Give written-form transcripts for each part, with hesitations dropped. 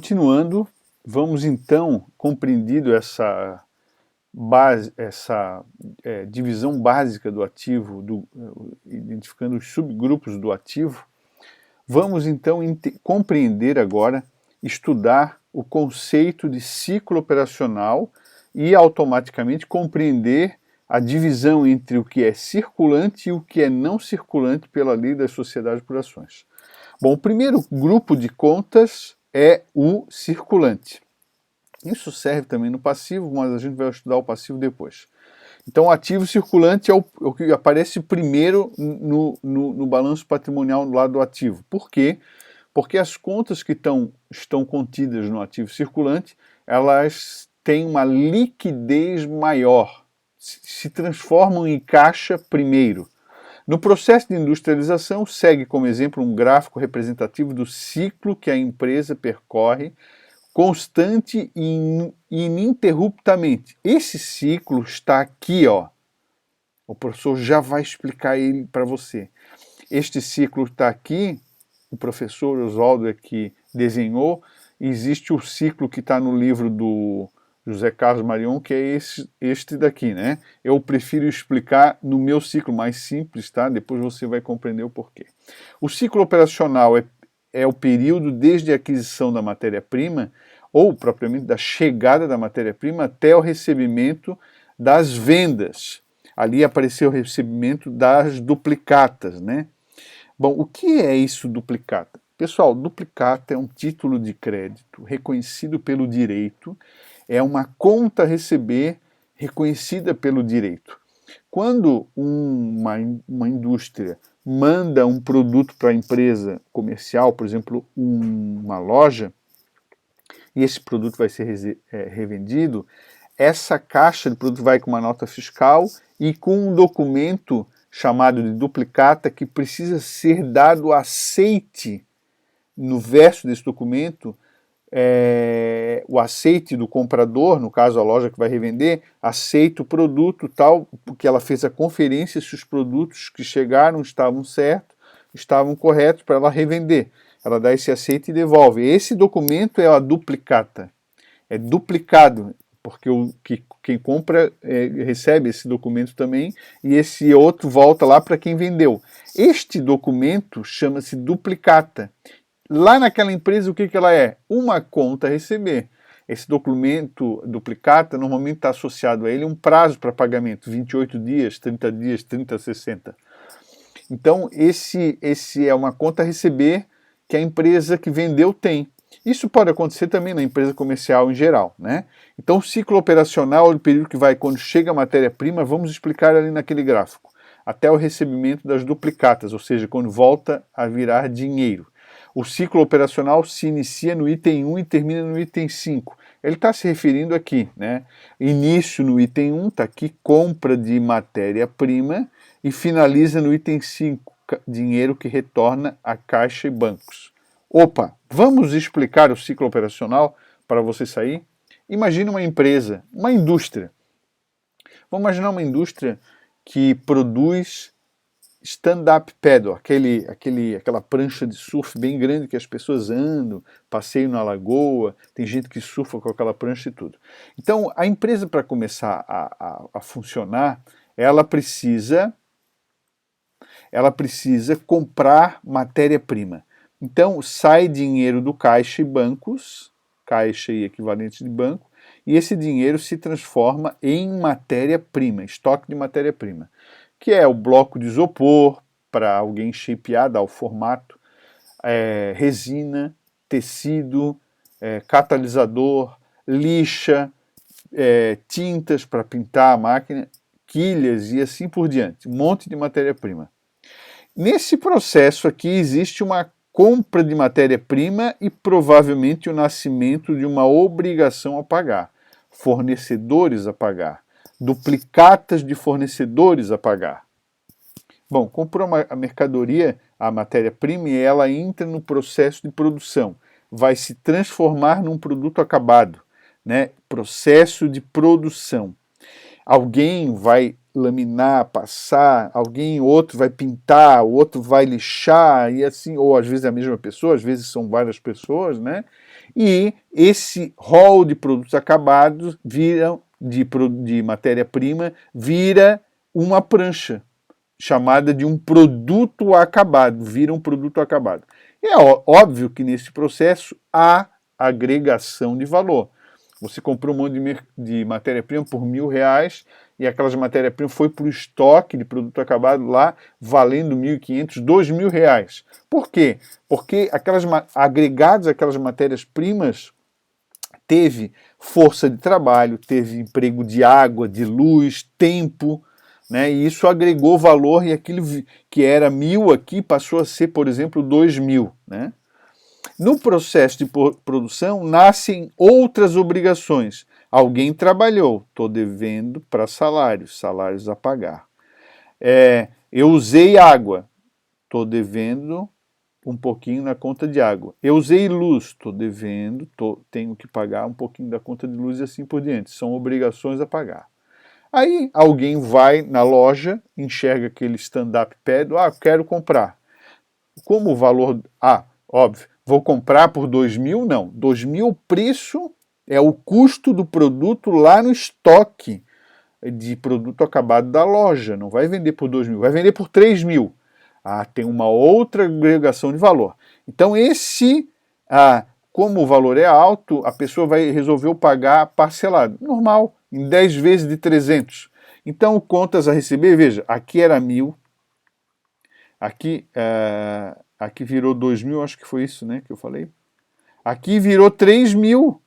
Continuando, vamos então, compreendido essa divisão básica do ativo, identificando os subgrupos do ativo, vamos então compreender agora, estudar o conceito de ciclo operacional e automaticamente compreender a divisão entre o que é circulante e o que é não circulante pela lei das sociedades por ações. Bom, o primeiro grupo de contas é o circulante. Isso serve também no passivo, mas a gente vai estudar o passivo depois. Então, o ativo circulante é o que aparece primeiro no balanço patrimonial do lado do ativo. Por quê? Porque as contas que estão contidas no ativo circulante, elas têm uma liquidez maior, se transformam em caixa primeiro. No processo de industrialização, segue como exemplo um gráfico representativo do ciclo que a empresa percorre constante e ininterruptamente. Esse ciclo está aqui, ó. O professor já vai explicar ele para você. Este ciclo está aqui, o professor Oswaldo é que desenhou. Existe o ciclo que está no livro do José Carlos Marion, que é este daqui, né? Eu prefiro explicar no meu ciclo mais simples, tá? Depois você vai compreender o porquê. O ciclo operacional é o período desde a aquisição da matéria-prima, ou propriamente da chegada da matéria-prima, até o recebimento das vendas. Ali apareceu o recebimento das duplicatas, né? Bom, o que é isso duplicata? Pessoal, duplicata é um título de crédito reconhecido pelo direito, é uma conta a receber reconhecida pelo direito. Quando uma indústria manda um produto para a empresa comercial, por exemplo, uma loja, e esse produto vai ser revendido, essa caixa de produto vai com uma nota fiscal e com um documento chamado de duplicata que precisa ser dado aceite no verso desse documento, o aceite do comprador, no caso a loja que vai revender, aceita o produto tal, porque ela fez a conferência se os produtos que chegaram estavam certos, estavam corretos para ela revender. Ela dá esse aceite e devolve. Esse documento é a duplicata. É duplicado, porque quem compra recebe esse documento também, e esse outro volta lá para quem vendeu. Este documento chama-se duplicata. Lá naquela empresa, o que ela é? Uma conta a receber. Esse documento duplicata normalmente está associado a ele um prazo para pagamento, 28 dias, 30 dias, 30, 60. Então, esse é uma conta a receber que a empresa que vendeu tem. Isso pode acontecer também na empresa comercial em geral, né? Então, o ciclo operacional é o período que vai quando chega a matéria-prima, vamos explicar ali naquele gráfico, até o recebimento das duplicatas, ou seja, quando volta a virar dinheiro. O ciclo operacional se inicia no item 1 e termina no item 5. Ele está se referindo aqui, né? Início no item 1, está aqui, compra de matéria-prima, e finaliza no item 5, dinheiro que retorna a caixa e bancos. Opa, vamos explicar o ciclo operacional para você sair? Imagina uma empresa, uma indústria. Vamos imaginar uma indústria que produz stand-up paddle, aquela prancha de surf bem grande que as pessoas andam, passeio na lagoa, tem gente que surfa com aquela prancha e tudo. Então, a empresa, para começar a funcionar, ela precisa comprar matéria-prima. Então, sai dinheiro do caixa e bancos, caixa e equivalente de banco, e esse dinheiro se transforma em matéria-prima, estoque de matéria-prima, que é o bloco de isopor, para alguém shapear, dar o formato, resina, tecido, catalisador, lixa, tintas para pintar a máquina, quilhas e assim por diante, um monte de matéria-prima. Nesse processo aqui existe uma compra de matéria-prima e provavelmente o nascimento de uma obrigação a pagar, fornecedores a pagar, duplicatas de fornecedores a pagar. Bom, comprou a mercadoria, a matéria-prima, e ela entra no processo de produção, vai se transformar num produto acabado, né? Processo de produção. Alguém vai laminar, passar, outro vai pintar, o outro vai lixar, e assim, ou às vezes é a mesma pessoa, às vezes são várias pessoas, né? e esse rol de produtos acabados de matéria-prima vira uma prancha, chamada de um produto acabado, vira um produto acabado. E é óbvio que nesse processo há agregação de valor. Você comprou um monte de matéria-prima por R$1.000 e aquelas matérias-primas foi para o estoque de produto acabado lá valendo R$1.500, R$2.000. Por quê? Porque agregados aquelas matérias-primas teve força de trabalho, teve emprego de água, de luz, tempo, né? E isso agregou valor e aquilo que era 1.000 aqui passou a ser, por exemplo, 2.000, né? No processo de produção nascem outras obrigações. Alguém trabalhou, estou devendo para salários, salários a pagar. Eu usei água, estou devendo um pouquinho na conta de água. Eu usei luz, estou devendo, tenho que pagar um pouquinho da conta de luz e assim por diante. São obrigações a pagar. Aí alguém vai na loja, enxerga aquele stand-up paddle, quero comprar. Como o valor... óbvio, vou comprar por 2.000? Não, 2.000 o preço é o custo do produto lá no estoque de produto acabado da loja. Não vai vender por 2.000, vai vender por 3.000. Tem uma outra agregação de valor. Então como o valor é alto, a pessoa vai resolver pagar parcelado. Normal, em 10 vezes de 300. Então, contas a receber, veja, aqui era 1.000, aqui virou 2.000, acho que foi isso, né, que eu falei. Aqui virou 3.000.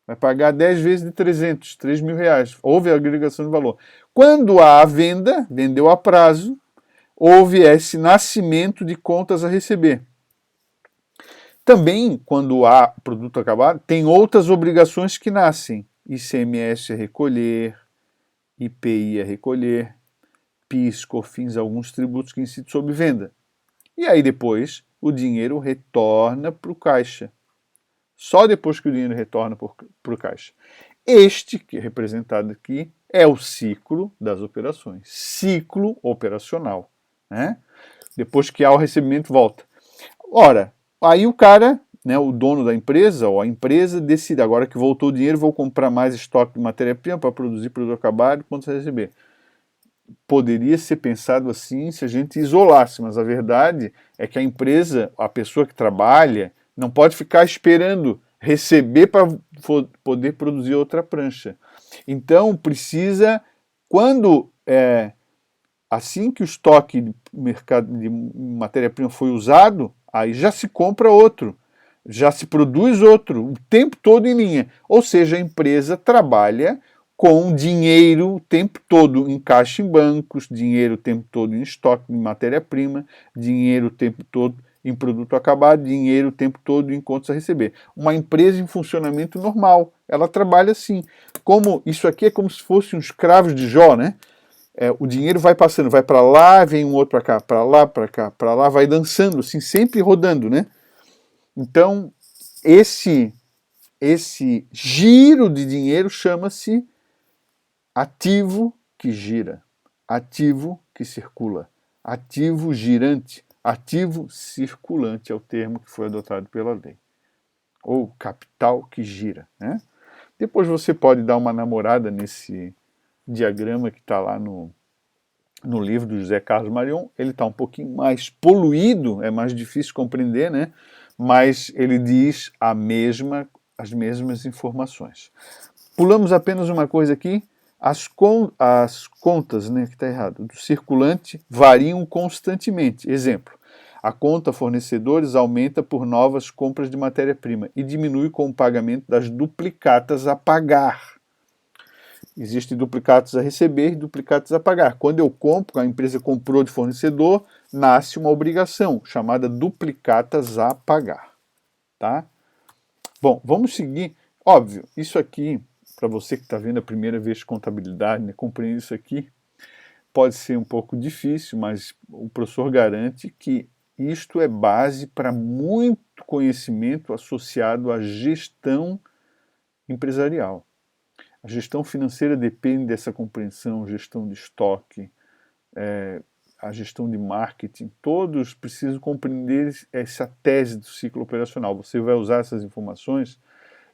Vai pagar 10 vezes de 300, R$3.000. Houve a agregação de valor. Quando há a venda, vendeu a prazo, houve esse nascimento de contas a receber. Também, quando há produto acabado, tem outras obrigações que nascem. ICMS a recolher, IPI a recolher, PIS, COFINS, alguns tributos que incidem sobre venda. E aí depois o dinheiro retorna para o caixa. Só depois que o dinheiro retorna para o caixa. Este, que é representado aqui, é o ciclo das operações. Ciclo operacional, né? Depois que há o recebimento, volta. Ora, aí o cara, né, o dono da empresa, ou a empresa, decide, agora que voltou o dinheiro, vou comprar mais estoque de matéria-prima para produzir produto acabado, quanto você receber. Poderia ser pensado assim se a gente isolasse, mas a verdade é que a empresa, a pessoa que trabalha, não pode ficar esperando receber para poder produzir outra prancha. Então precisa, assim que o estoque de matéria-prima foi usado, aí já se compra outro, já se produz outro, o tempo todo em linha. Ou seja, a empresa trabalha com dinheiro o tempo todo em caixa em bancos, dinheiro o tempo todo em estoque de matéria-prima, dinheiro o tempo todo em produto acabado, dinheiro o tempo todo em contas a receber. Uma empresa em funcionamento normal, ela trabalha assim. Como isso aqui é como se fossem uns cravos de Jó, né? O dinheiro vai passando, vai para lá, vem um outro para cá, para lá, para cá, para lá, vai dançando, assim, sempre rodando, né? Então, esse giro de dinheiro chama-se ativo que gira, ativo que circula, ativo girante, ativo circulante é o termo que foi adotado pela lei. Ou capital que gira, né? Depois você pode dar uma namorada nesse diagrama que está lá no livro do José Carlos Marion. Ele está um pouquinho mais poluído, é mais difícil compreender, né? Mas ele diz as mesmas informações. Pulamos apenas uma coisa aqui, as contas, né, que está errado, do circulante variam constantemente. Exemplo, a conta fornecedores aumenta por novas compras de matéria-prima e diminui com o pagamento das duplicatas a pagar. Existem duplicatos a receber e duplicatos a pagar. Quando eu compro, a empresa comprou de fornecedor, nasce uma obrigação chamada duplicatas a pagar. Tá? Bom, vamos seguir. Óbvio, isso aqui, para você que está vendo a primeira vez contabilidade, né, compreender isso aqui, pode ser um pouco difícil, mas o professor garante que isto é base para muito conhecimento associado à gestão empresarial. A gestão financeira depende dessa compreensão, gestão de estoque, a gestão de marketing, todos precisam compreender essa tese do ciclo operacional. Você vai usar essas informações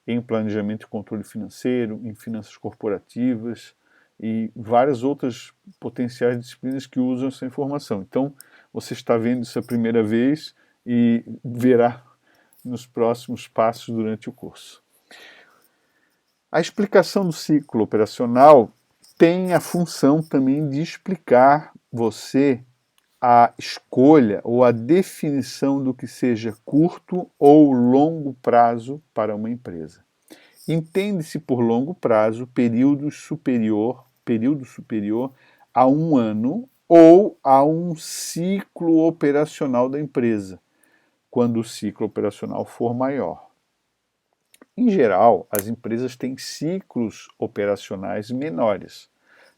em planejamento e controle financeiro, em finanças corporativas e várias outras potenciais disciplinas que usam essa informação. Então, você está vendo isso a primeira vez e verá nos próximos passos durante o curso. A explicação do ciclo operacional tem a função também de explicar você a escolha ou a definição do que seja curto ou longo prazo para uma empresa. Entende-se por longo prazo período superior a 1 ano ou a um ciclo operacional da empresa, quando o ciclo operacional for maior. Em geral, as empresas têm ciclos operacionais menores.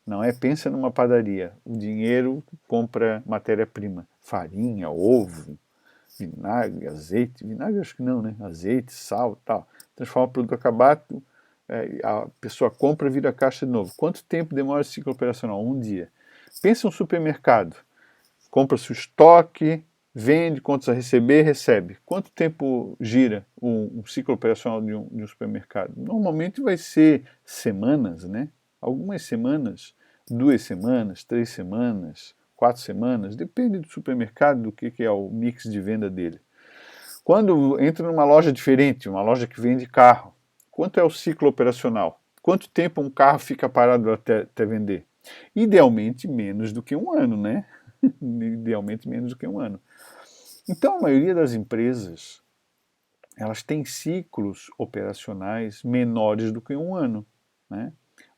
Não é, pensa numa padaria, o dinheiro compra matéria-prima, farinha, ovo, vinagre, azeite, vinagre acho que não, né? Azeite, sal, tal. Transforma o produto acabado, a pessoa compra e vira a caixa de novo. Quanto tempo demora o ciclo operacional? 1 dia. Pensa um supermercado, compra-se o estoque, vende, contas a receber, recebe. Quanto tempo gira um ciclo operacional de um supermercado? Normalmente vai ser semanas, né? Algumas semanas, 2 semanas, 3 semanas, 4 semanas, depende do supermercado, do que é o mix de venda dele. Quando entra numa loja diferente, uma loja que vende carro, quanto é o ciclo operacional? Quanto tempo um carro fica parado até vender? Idealmente menos do que 1 ano, né? Idealmente menos do que 1 ano. Então a maioria das empresas, elas têm ciclos operacionais menores do que 1 ano, né?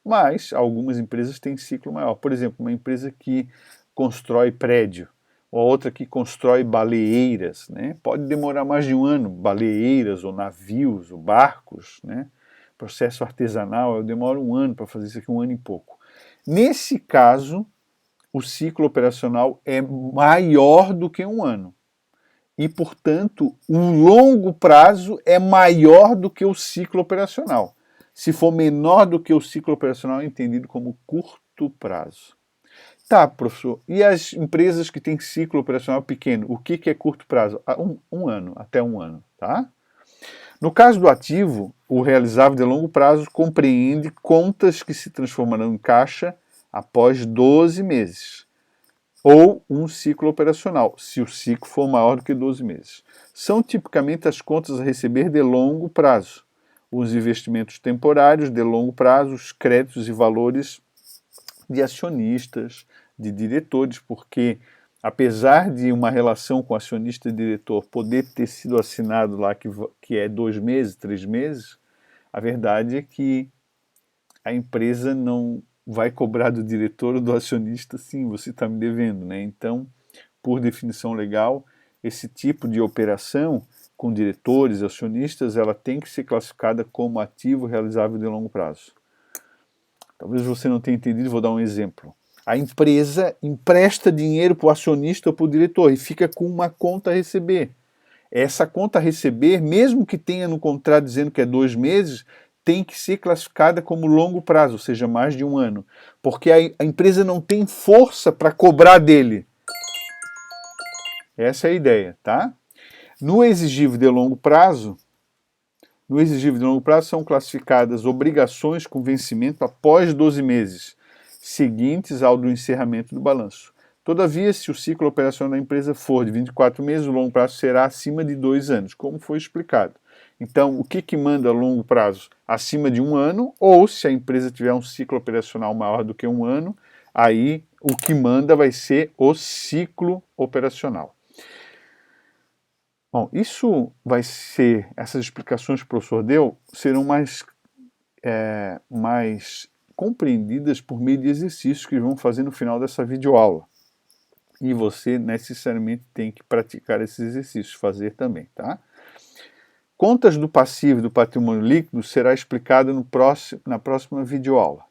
Mas algumas empresas têm ciclo maior. Por exemplo, uma empresa que constrói prédio, ou outra que constrói baleeiras, né? Pode demorar mais de 1 ano, baleeiras, ou navios, ou barcos, né? Processo artesanal, eu demoro 1 ano para fazer isso aqui, 1 ano e pouco. Nesse caso, o ciclo operacional é maior do que 1 ano. E, portanto, o longo prazo é maior do que o ciclo operacional. Se for menor do que o ciclo operacional, é entendido como curto prazo. Tá, professor, e as empresas que têm ciclo operacional pequeno, o que é curto prazo? 1 ano, até 1 ano, tá? No caso do ativo, o realizável de longo prazo compreende contas que se transformarão em caixa após 12 meses, ou um ciclo operacional, se o ciclo for maior do que 12 meses. São tipicamente as contas a receber de longo prazo, os investimentos temporários de longo prazo, os créditos e valores de acionistas, de diretores, porque apesar de uma relação com acionista e diretor poder ter sido assinado lá que é 2 meses, 3 meses, a verdade é que a empresa não vai cobrar do diretor ou do acionista, sim, você está me devendo, né? Então, por definição legal, esse tipo de operação com diretores, acionistas, ela tem que ser classificada como ativo realizável de longo prazo. Talvez você não tenha entendido, vou dar um exemplo. A empresa empresta dinheiro para o acionista ou para o diretor e fica com uma conta a receber. Essa conta a receber, mesmo que tenha no contrato dizendo que é 2 meses, tem que ser classificada como longo prazo, ou seja, mais de 1 ano. Porque a empresa não tem força para cobrar dele. Essa é a ideia, tá? No exigível de longo prazo, são classificadas obrigações com vencimento após 12 meses, seguintes ao do encerramento do balanço. Todavia, se o ciclo operacional da empresa for de 24 meses, o longo prazo será acima de 2 anos, como foi explicado. Então, o que manda longo prazo? Acima de 1 ano, ou se a empresa tiver um ciclo operacional maior do que 1 ano, aí o que manda vai ser o ciclo operacional. Bom, essas explicações que o professor deu serão mais compreendidas por meio de exercícios que vão fazer no final dessa videoaula. E você necessariamente tem que praticar esses exercícios, fazer também, tá? Contas do passivo e do patrimônio líquido será explicado na próxima videoaula.